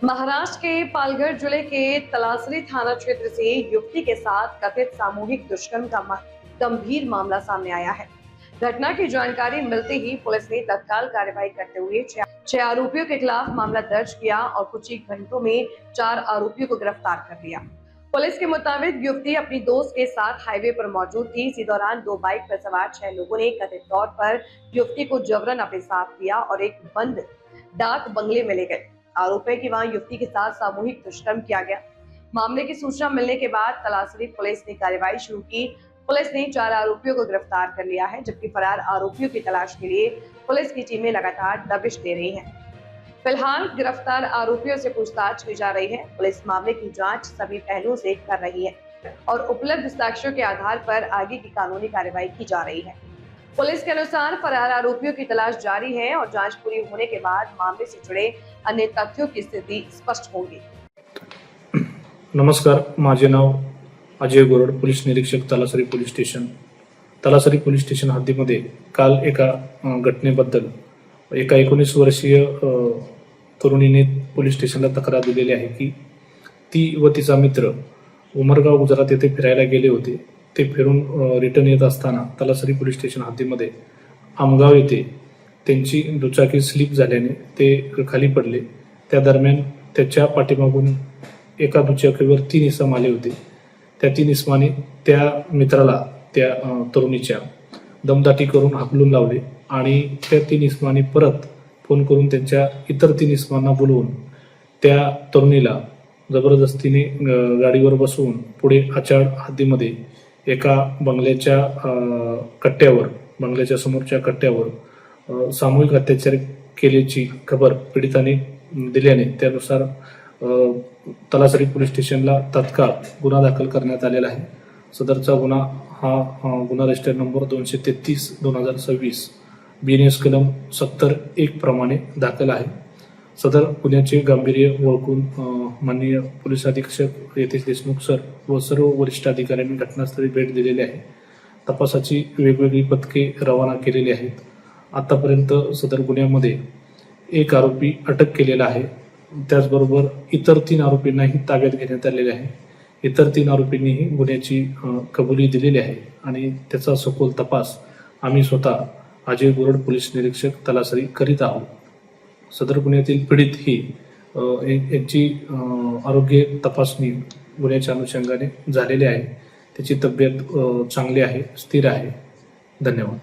महाराष्ट्र के पालघर जिले के तलासरी थाना क्षेत्र से युवती के साथ कथित सामूहिक दुष्कर्म का गंभीर मामला सामने आया है। घटना की जानकारी मिलते ही पुलिस ने तत्काल कार्रवाई करते हुए छह आरोपियों के खिलाफ मामला दर्ज किया और कुछ ही घंटों में 4 आरोपियों को गिरफ्तार कर लिया। पुलिस के मुताबिक युवती अपनी दोस्त के साथ हाईवे पर मौजूद थी। इसी दौरान 2 बाइक पर सवार 6 लोगों ने कथित तौर पर युवती को जबरन अपने साथ लिया और एक बंद डाक बंगले में ले गए। आरोप है कि वहां युवती के साथ सामूहिक दुष्कर्म किया गया। मामले की सूचना मिलने के बाद तलासरी पुलिस ने कार्रवाई शुरू की। पुलिस ने 4 आरोपियों को गिरफ्तार कर लिया है, जबकि फरार आरोपियों की तलाश के लिए पुलिस की टीमें लगातार दबिश दे रही हैं। फिलहाल गिरफ्तार आरोपियों से पूछताछ की जा रही है। पुलिस मामले की जांच सभी पहलुओं से कर रही है और उपलब्ध साक्ष्यों के आधार पर आगे की कानूनी कार्रवाई की जा रही है। पुलिस के अनुसार फरार आरोपियों की तलाश जारी है और जांच पूरी होने के बाद मामले से जुड़े अन्य तथ्यों की स्थिति स्पष्ट होगी। नमस्कार, माझे नाव अजय गोरड, पोलीस निरीक्षक Talasari police station. Talasari police station हद्दीमध्ये काल एका घटनेबद्दल एका 19 वर्षीय तरुणीने पोलीस स्टेशनला तक्रार दिलेली आहे की ती व तिचा मित्र उमरगाव गुजरात येथे फिरायला गेले होते। ते फिरून रिटर्न येत असताना तलासरी पोलीस स्टेशन हद्दीमध्ये आमगाव येथे त्यांची दुचाकी स्लिप झाल्याने ते खाली पडले। त्या दरम्यान त्याच्या पाठीमागून एका दुचाकीवर 3 इसम आले होते। त्या 3 इसमाने त्या मित्राला त्या तरुणीच्या दमदाटी करून हाकलून लावले आणि त्या 3 इसमाने परत फोन करून त्यांच्या इतर 3 इसमांना बोलवून त्या तरुणीला जबरदस्तीने गाडीवर बसवून पुढे आचाड हद्दीमध्ये एका बंगल्याच्या कट्ट्यावर, बंगल्याच्या समोरच्या कट्ट्यावर सामूहिक अत्याचार केल्याची खबर पीडिताने दिल्याने त्यानुसार तलासरी पोलीस स्टेशनला तत्काळ गुन्हा दाखल करण्यात आलेला आहे। सदरचा गुन्हा हा गुन्हा रजिस्टर नंबर 233/2026 BNS कलम 70(1) प्रमाणे दाखल आहे। सदर गुन्ह्याचे गांभीर्य ओळखून माननीय पोलीस अधीक्षक यतीश देशमुख सर व सर्व वरिष्ठ अधिकाऱ्यांनी घटनास्थळी भेट दिलेली आहे। तपासाची वेगवेगळी पथके रवाना केलेली आहेत। आतापर्यंत सदर गुन्ह्यामध्ये 1 आरोपी अटक केलेला आहे। त्याचबरोबर इतर 3 आरोपींनाही ताब्यात घेण्यात आलेले आहे। इतर 3 आरोपींनीही गुन्ह्याची कबुली दिलेली आहे आणि त्याचा सखोल तपास आम्ही स्वतः अजय गोरड पोलीस निरीक्षक तलासरी करीत आहोत। सदर गुन्ह्यातील पीडित ही यांची आरोग्य तपासणी गुन्ह्याच्या अनुषंगाने झालेली आहे। त्याची तब्येत चांगली आहे, स्थिर आहे। धन्यवाद।